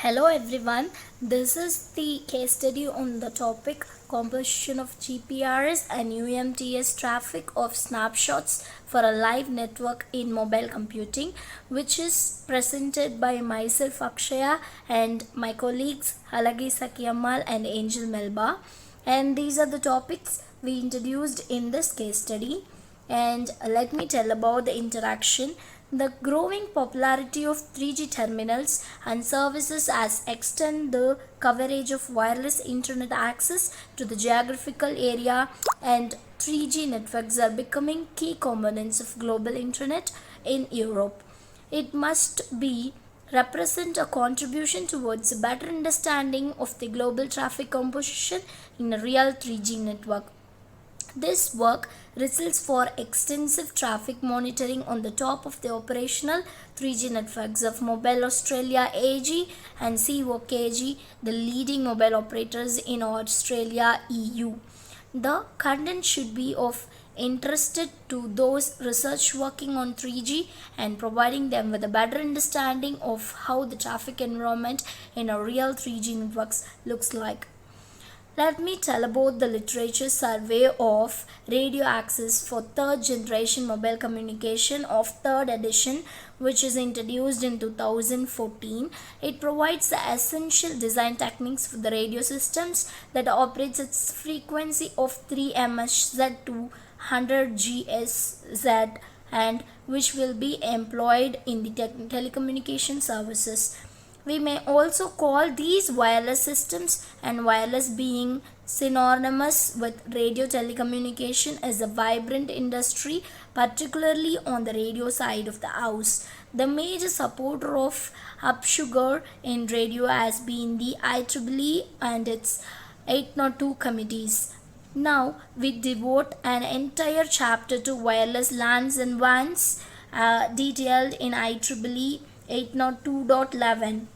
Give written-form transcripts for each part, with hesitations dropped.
Hello everyone, this is the case study on the topic composition of GPRS and UMTS traffic of snapshots for a live network in mobile computing, which is presented by myself Akshaya and my colleagues Halagi Sakiammal and Angel Melba. And these are the topics we introduced in this case study. And let me tell about the interaction. The growing popularity of 3G terminals and services has extended the coverage of wireless internet access to the geographical area, and 3G networks are becoming key components of global internet in Europe. It must be represent a contribution towards a better understanding of the global traffic composition in a real 3G network. This work results for extensive traffic monitoring on the top of the operational 3G networks of Mobile Australia AG and COKG, the leading mobile operators in Australia EU. The content should be of interest to those research working on 3G and providing them with a better understanding of how the traffic environment in a real 3G networks looks like. Let me tell about the literature survey of radio access for third generation mobile communication of third edition, which is introduced in 2014. It provides the essential design techniques for the radio systems that operates its frequency of 3 MHz to 100 GSZ and which will be employed in the telecommunication services. We may also call these wireless systems, and wireless being synonymous with radio telecommunication is a vibrant industry, particularly on the radio side of the house. The major supporter of upsugar in radio has been the IEEE and its 802 committees. Now we devote an entire chapter to wireless LANs and WANs, detailed in IEEE 802.11.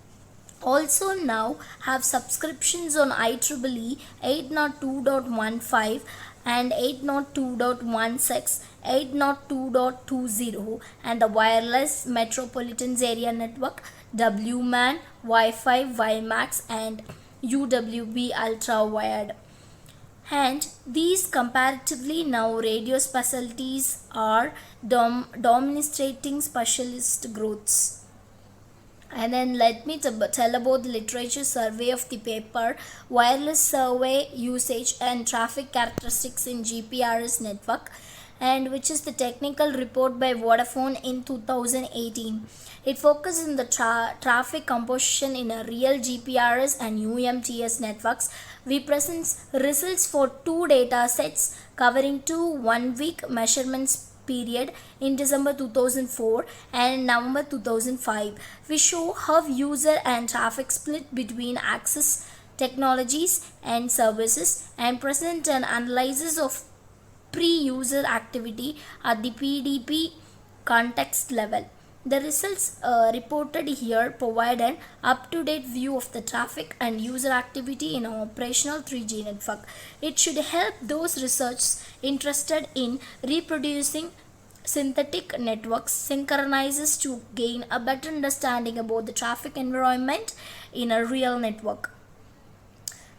Also now have subscriptions on IEEE 802.15 and 802.16, 802.20 and the Wireless Metropolitan Area Network, WMAN, Wi-Fi, WiMAX and UWB Ultra Wired. And these comparatively now radio specialties are demonstrating specialist growths. And then let me tell about the literature survey of the paper Wireless Survey Usage and Traffic Characteristics in GPRS Network, and which is the technical report by Vodafone in 2018. It focuses on the traffic composition in a real GPRS and UMTS networks. We present results for two data sets covering 1 week measurements period in December 2004 and November 2005. We show how user and traffic split between access technologies and services and present an analysis of pre-user activity at the PDP context level. The results reported here provide an up-to-date view of the traffic and user activity in an operational 3G network. It should help those researchers interested in reproducing synthetic networks synchronizes to gain a better understanding about the traffic environment in a real network.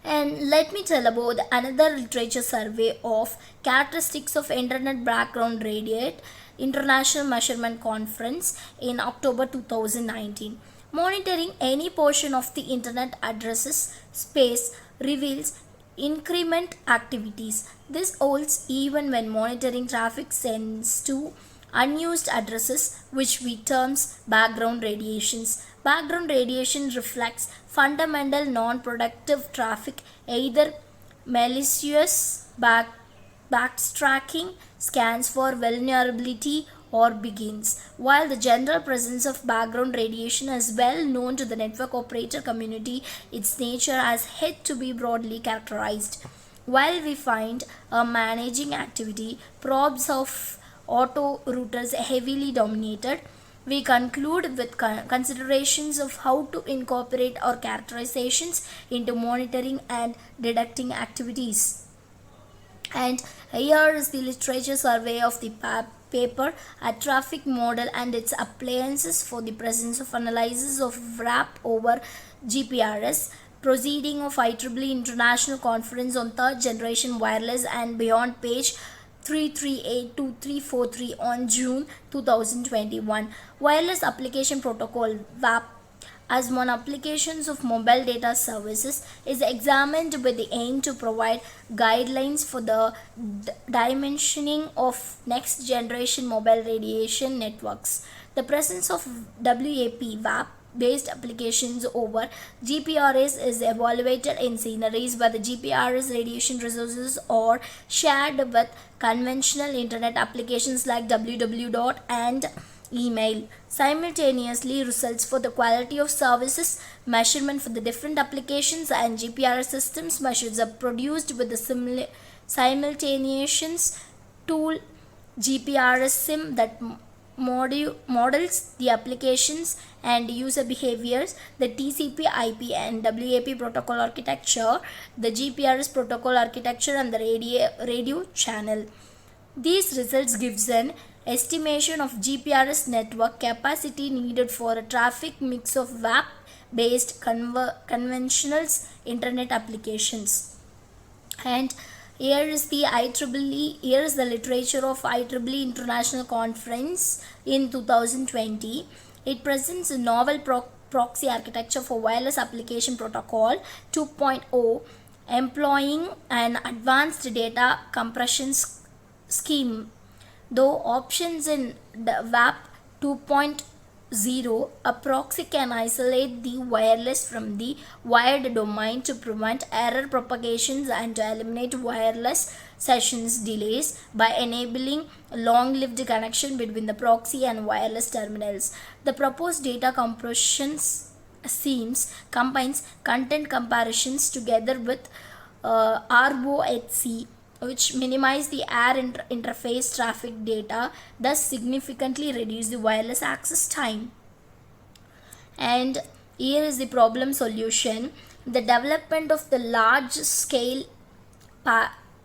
And let me tell about another literature survey of characteristics of Internet Background Radiate International Measurement Conference in October 2019. Monitoring any portion of the Internet addresses space reveals increment activities. This holds even when monitoring traffic sends to unused addresses, which we terms background radiations. Background radiation reflects fundamental non-productive traffic, either malicious backtracking, scans for vulnerability, or begins. While the general presence of background radiation is well known to the network operator community, its nature has yet to be broadly characterized. While we find a managing activity, probes of auto routers heavily dominated, we conclude with considerations of how to incorporate our characterizations into monitoring and detecting activities. And here is the literature survey of the paper, a traffic model and its appliances for the presence of analysis of WRAP over GPRS, proceeding of IEEE International Conference on Third Generation Wireless and Beyond, page 3382343 on June 2021. Wireless Application Protocol WAP as one applications of mobile data services is examined with the aim to provide guidelines for the dimensioning of next generation mobile radiation networks. The presence of WAP based applications over GPRS is evaluated in scenarios where the GPRS radiation resources are shared with conventional internet applications like www and email. Simultaneously, results for the quality of services measurement for the different applications and GPRS systems measures are produced with the simultaneous tool GPRS sim that models the applications and user behaviors, the TCP, IP and WAP protocol architecture, the GPRS protocol architecture and the radio channel. These results gives an estimation of GPRS network capacity needed for a traffic mix of WAP based conventional internet applications. And here is the literature of IEEE International Conference in 2020. It presents a novel proxy architecture for wireless application protocol 2.0, employing an advanced data compression scheme. Though options in the WAP 2.0, a proxy can isolate the wireless from the wired domain to prevent error propagations and to eliminate wireless sessions delays by enabling long-lived connection between the proxy and wireless terminals. The proposed data compression schemes combines content comparisons together with ROHC, which minimize the air interface traffic data, thus significantly reduce the wireless access time. And here is the problem solution. The development of the large scale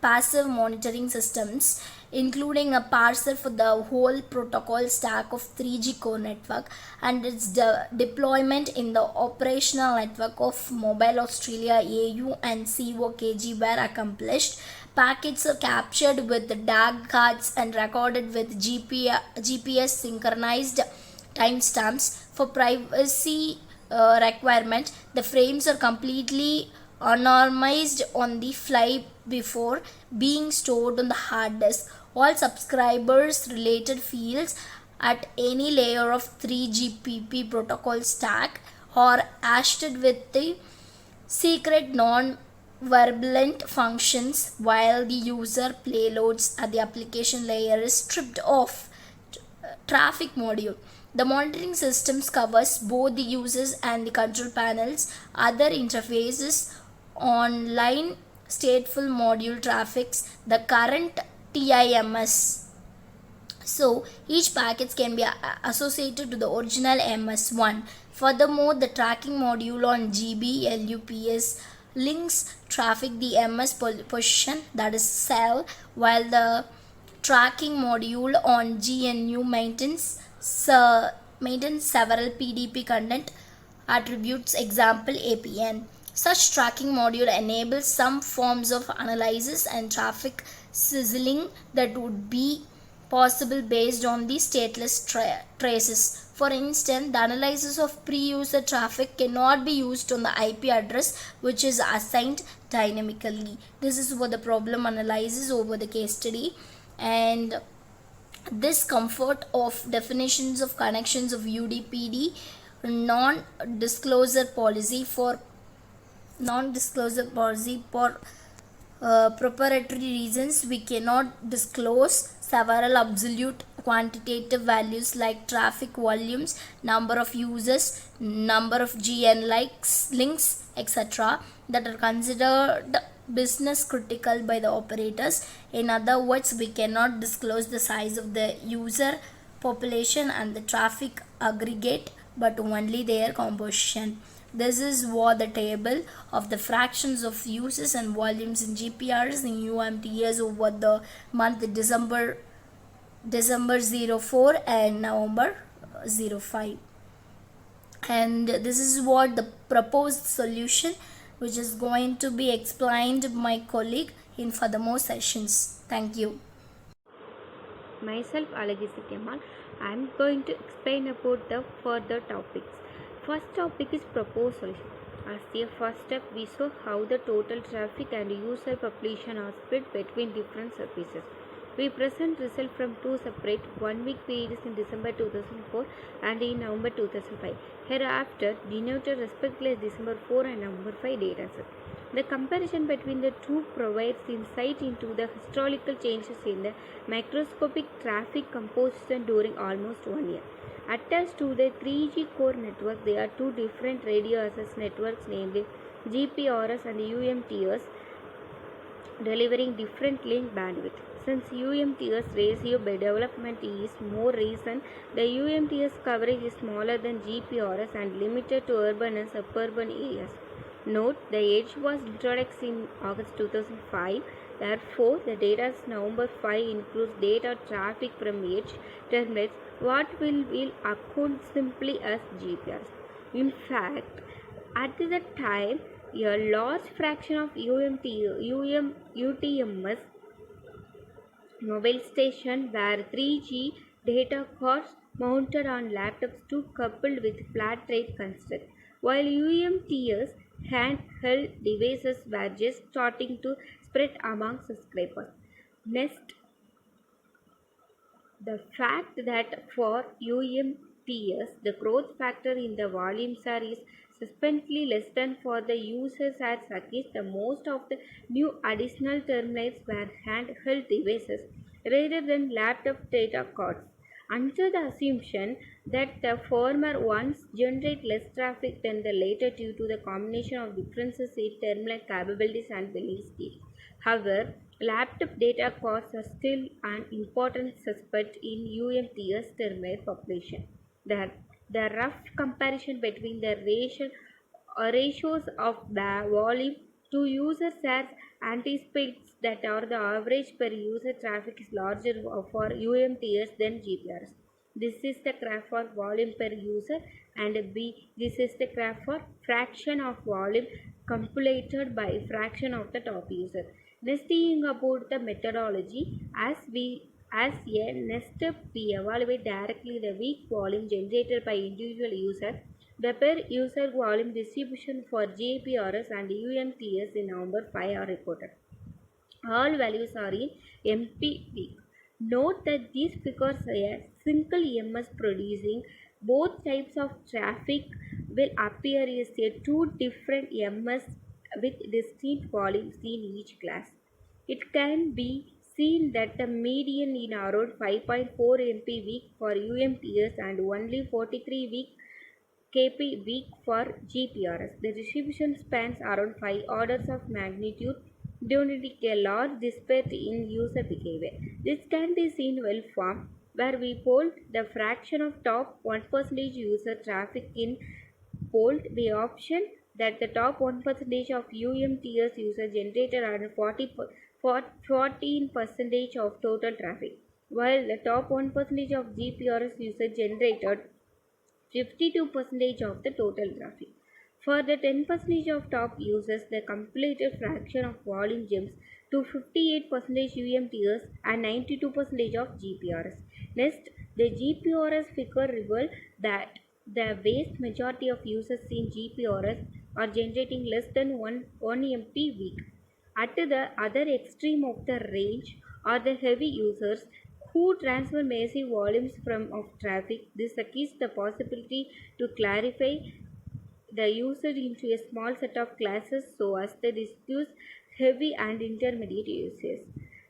passive monitoring systems, including a parser for the whole protocol stack of 3G core network and its deployment in the operational network of Mobile Australia AU and COKG were accomplished. Packets are captured with the DAG cards and recorded with GPS synchronized timestamps. For privacy requirement, the frames are completely anonymized on the fly before being stored on the hard disk. All subscribers related fields at any layer of 3GPP protocol stack are hashed with the secret non-verbulent functions, while the user payloads at the application layer is stripped of traffic module. The monitoring systems covers both the users and the control panels, other interfaces, online stateful module traffics, the current TIMS. So each packets can be associated to the original MS1. Furthermore, the tracking module on GB LUPS links traffic the MS position, that is cell, while the tracking module on GNU maintains several PDP content attributes, example APN. Such tracking module enables some forms of analysis and traffic sizzling that would be possible based on the stateless traces. For instance, the analysis of pre-user traffic cannot be used on the IP address which is assigned dynamically. This is what the problem analysis over the case study. And this comfort of definitions of connections of UDPD non-disclosure policy for proprietary reasons, we cannot disclose several absolute quantitative values like traffic volumes, number of users, number of GN links, etc. that are considered business critical by the operators. In other words, we cannot disclose the size of the user population and the traffic aggregate, but only their composition. This is what the table of the fractions of uses and volumes in GPRS and UMTS over the month December December 04 and November 05. And this is what the proposed solution, which is going to be explained by my colleague in furthermore sessions. Thank you. Myself Alagisi Kemal. I am going to explain about the further topics. First topic is proposed solution. As a first step, we saw how the total traffic and user population are split between different services. We present result from two separate 1 week periods in December 2004 and in November 2005. Hereafter, denoted respectively December 4 and November 5 data set. The comparison between the two provides insight into the historical changes in the microscopic traffic composition during almost 1 year. Attached to the 3G core network, there are two different radio access networks, namely GPRS and UMTS, delivering different link bandwidth. Since UMTS ratio by development is more recent, the UMTS coverage is smaller than GPRS and limited to urban and suburban areas. Note, the edge was introduced in August 2005. Therefore, the data is November 5 includes data traffic from edge terminals, what will account simply as GPRS. In fact, at the time, a large fraction of UTMS mobile stations were 3G data cards mounted on laptops too, coupled with flat rate construct, while UMTS handheld devices were just starting to spread among subscribers. Next, the fact that for UMTS the growth factor in the volume share is substantially less than for the users as against the most of the new additional terminals were handheld devices rather than laptop data cards. Under the assumption that the former ones generate less traffic than the latter due to the combination of differences in terminal capabilities and billing speed. However, laptop data cards are still an important suspect in UMTS terminal population. The rough comparison between the ratios of the volume to user shares anticipates that the average per user traffic is larger for UMTS than GPRS. This is the graph for volume per user, and B, this is the graph for fraction of volume completed by fraction of the top user. Next thing about the methodology, as a next step we evaluate directly the weak volume generated by individual user. The per user volume distribution for GPRS and UMTS in November 5 are reported. All values are in MP week. Note that these figures are a single EMS producing both types of traffic will appear as a two different EMS with distinct volumes in each class. It can be seen that the median in around 5.4 MP week for UMTS and only 43 KP week for GPRS. The distribution spans around 5 orders of magnitude, denoting a large disparity in user behavior. This can be seen well from where we polled the fraction of top 1% user traffic in polled the option that the top 1% of UMTS user generated around 14% of total traffic, while the top 1% of GPRS user generated 52% of the total traffic. For the 10% of top users, the completed fraction of volume jumps to 58% UMTS and 92% of GPRS. Next, the GPRS figure reveals that the vast majority of users in GPRS are generating less than 1 MP week. At the other extreme of the range are the heavy users who transfer massive volumes of traffic. This gives the possibility to clarify the user into a small set of classes so as to distinguish heavy and intermediate users.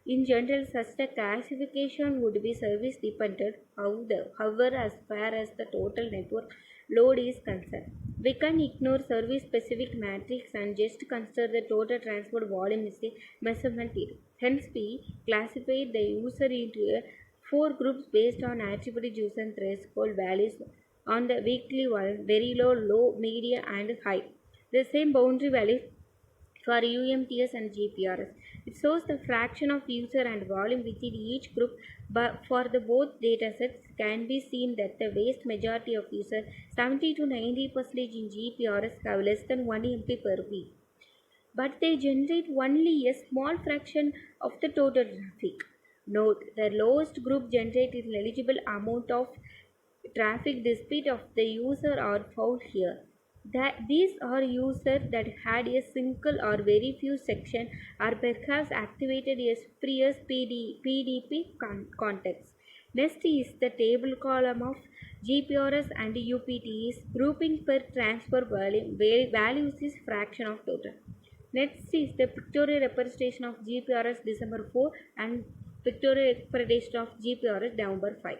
In general, such a classification would be service dependent. However, as far as the total network load is concerned, we can ignore service specific matrix and just consider the total transport volume as a measurement area. Hence, we classify the user into four groups based on attributed user threshold values on the weekly volume: very low, low, medium, and high. The same boundary values for UMTS and GPRS. It shows the fraction of user and volume within each group, but for the both datasets can be seen that the vast majority of users, 70 to 90% in GPRS, have less than 1 MB per week, but they generate only a small fraction of the total traffic. Note, the lowest group generated eligible amount of traffic despite of the user are found here. That these are users that had a single or very few section or perhaps activated a previous PDP context. Next is the table column of GPRS and UPTs grouping per transfer values is fraction of total. Next is the pictorial representation of GPRS December 4 and pictorial representation of GPRS November 5.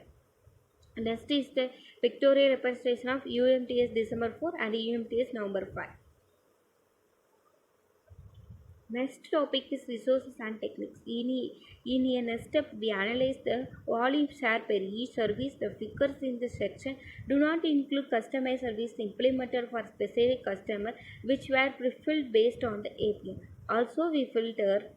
Next is the pictorial representation of UMTS December 4 and UMTS November 5. Next topic is resources and techniques. In a next step, we analyze the volume share per each service. The figures in this section do not include customized service implemented for specific customer which were prefilled based on the API. Also, we filter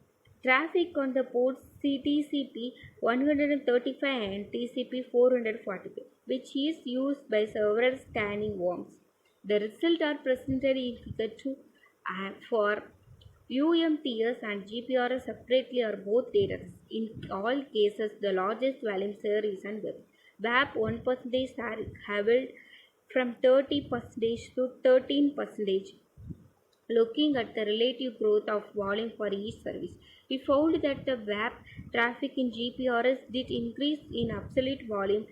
traffic on the ports TCP 135 and TCP 445, which is used by several scanning worms. The results are presented in figure 2 for UMTS and GPRS separately or both data. In all cases, the largest volume share is on web. WAP 1% are held from 30% to 13%. Looking at the relative growth of volume for each service, we found that the WAP traffic in GPRS did increase in absolute volume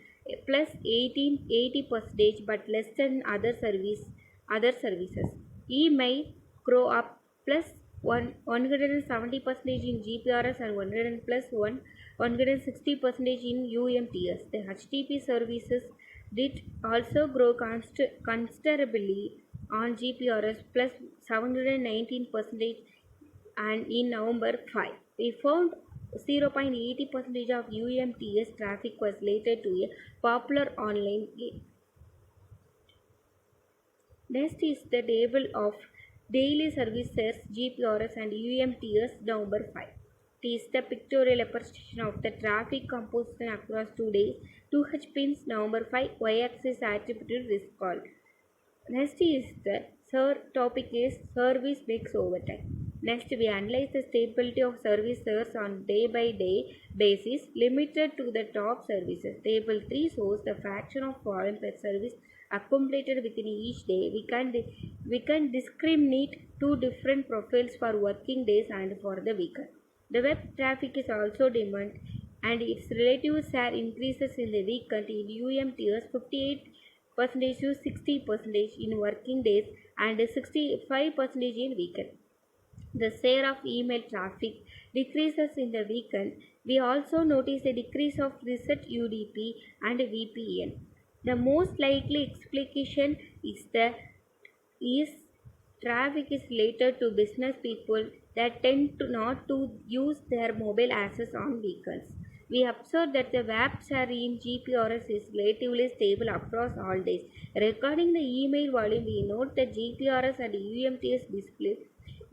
plus 80% but less than other services. Email grow up plus 170% in GPRS and 160% in UMTS. The HTTP services did also grow considerably on GPRS plus 719% and in November 5. We found 0.80% of UMTS traffic was related to a popular online game. Next is the table of daily services GPRS and UMTS November 5. It is the pictorial representation of the traffic composition across 2 days. 2H pins November 5, y-axis attributed risk call. Next is the third topic is service mix over time. Next, we analyze the stability of services on day-by-day basis limited to the top services. Table 3 shows the fraction of volume per service accumulated within each day. We can discriminate two different profiles for working days and for the weekend. The web traffic is also demand and its relative share increases in the weekend in UMTS 58% to 60% in working days and 65% in weekend. The share of email traffic decreases in the weekend. We also notice a decrease of reset UDP and VPN. The most likely explication is traffic is related to business people that tend to not to use their mobile access on weekends. We observe that the WAP share in GPRS is relatively stable across all days. Regarding the email volume, we note that GPRS and UMTS display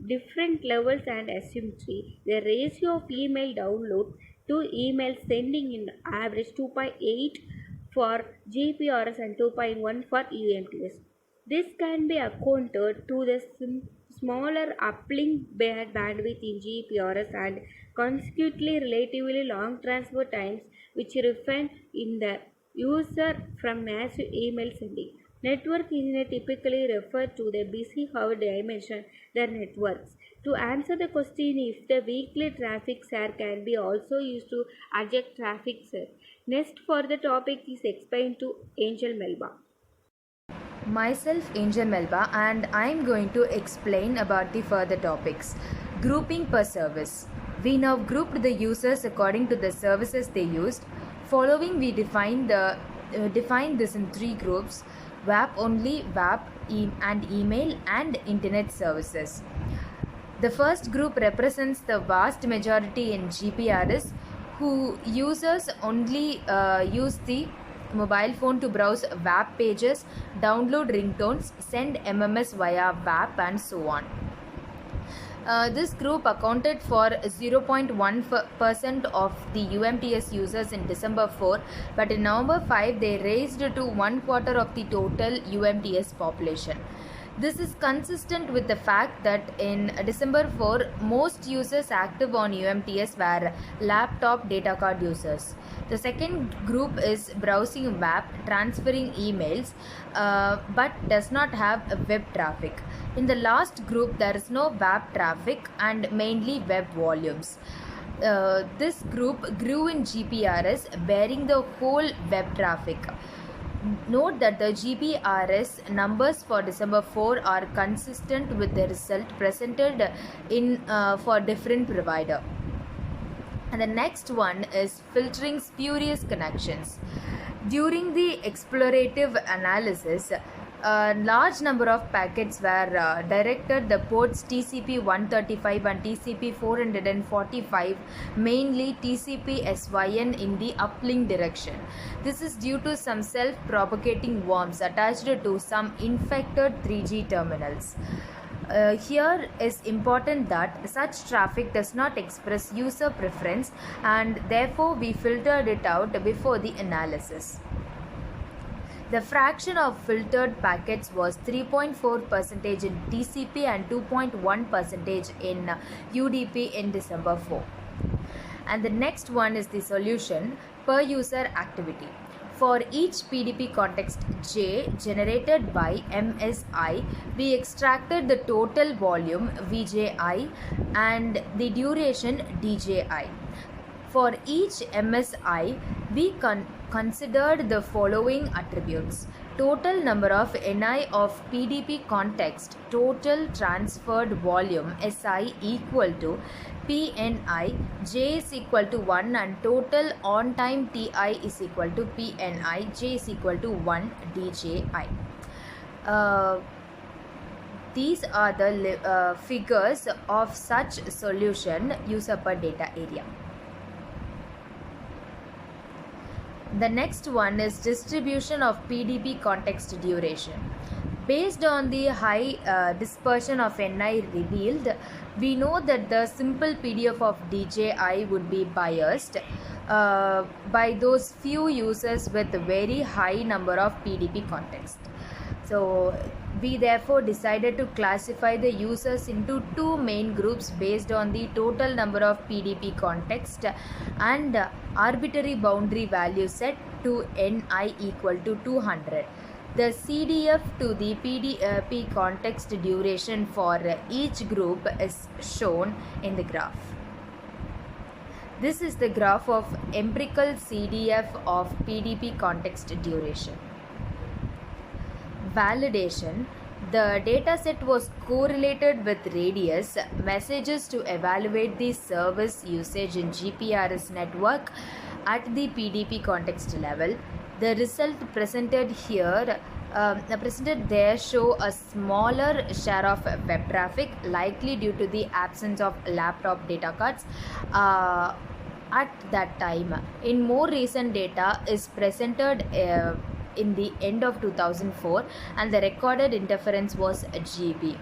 different levels and asymmetry. The ratio of email download to email sending in average 2.8 for GPRS and 2.1 for UMTS. This can be accounted to the smaller uplink bandwidth in GPRS and consequently relatively long transfer times which refrain in the user from massive email sending. Network engineers typically refer to the busy hour dimension their networks. To answer the question if the weekly traffic share can be also used to adjust traffic share. Next for the topic is explained to Angel Melba. Myself Angel Melba and I am going to explain about the further topics. Grouping per service. We now grouped the users according to the services they used. Following we define this in three groups: WAP only, WAP and email and internet services. The first group represents the vast majority in GPRS who users only use the mobile phone to browse WAP pages, download ringtones, send MMS via WAP and so on. This group accounted for 0.1% of the UMTS users in December 4, but in November 5 they raised to 1/4 of the total UMTS population. This is consistent with the fact that in December 4, most users active on UMTS were laptop data card users. The second group is browsing web, transferring emails, but does not have web traffic. In the last group, there is no web traffic and mainly web volumes. This group grew in GPRS, bearing the whole web traffic. Note that the GPRS numbers for December 4 are consistent with the result presented in for different provider. And the next one is filtering spurious connections. During the explorative analysis, a large number of packets were directed the ports TCP 135 and TCP 445, mainly TCP SYN in the uplink direction. This is due to some self-propagating worms attached to some infected 3G terminals. Here is important that such traffic does not express user preference, and therefore we filtered it out before the analysis. The fraction of filtered packets was 3.4% in TCP and 2.1% in UDP in December 4. And the next one is the solution per user activity. For each PDP context J generated by MSI, we extracted the total volume VJI and the duration DJI. For each MSI, we considered the following attributes: total number of NI of PDP context, total transferred volume SI equal to PNI, J is equal to 1, and total on time TI is equal to PNI, J is equal to 1 DJI. These are the figures of such solution user per data area. The next one is distribution of PDP context duration. Based on the high dispersion of NI revealed, we know that the simple PDF of DJI would be biased by those few users with very high number of PDP context. So we therefore decided to classify the users into two main groups based on the total number of PDP context and arbitrary boundary value set to NI equal to 200. The CDF to the PDP context duration for each group is shown in the graph. This is the graph of empirical CDF of PDP context duration. Validation. The dataset was correlated with radius messages to evaluate the service usage in GPRS network at the PDP context level. The result presented there show a smaller share of web traffic, likely due to the absence of laptop data cards at that time. In more recent data is presented in the end of 2004, and the recorded interference was GB.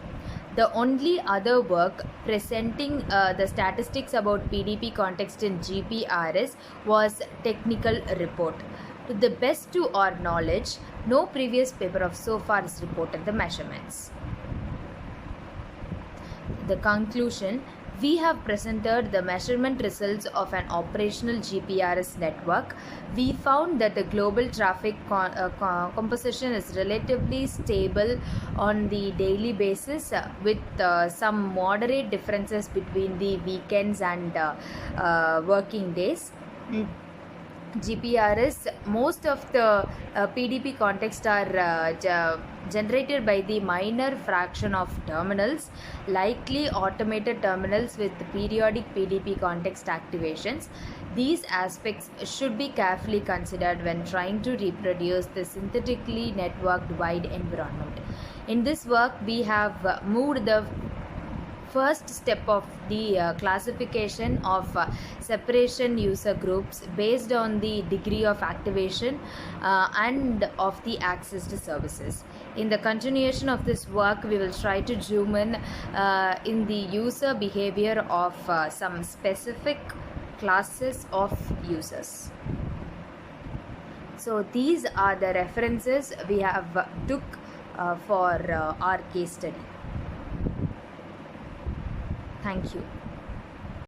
The only other work presenting the statistics about PDP context in GPRS was technical report. To the best to our knowledge, no previous paper of so far has reported the measurements. The conclusion: we have presented the measurement results of an operational GPRS network. We found that the global traffic composition is relatively stable on the daily basis with some moderate differences between the weekends and working days. GPRS, most of the PDP context are generated by the minor fraction of terminals, likely automated terminals with periodic PDP context activations. These aspects should be carefully considered when trying to reproduce the synthetically networked wide environment. In this work, we have moved the first step of the classification of separation user groups based on the degree of activation and of the accessed services. In the continuation of this work, we will try to zoom in the user behavior of some specific classes of users. So these are the references we have took for our case study. Thank you.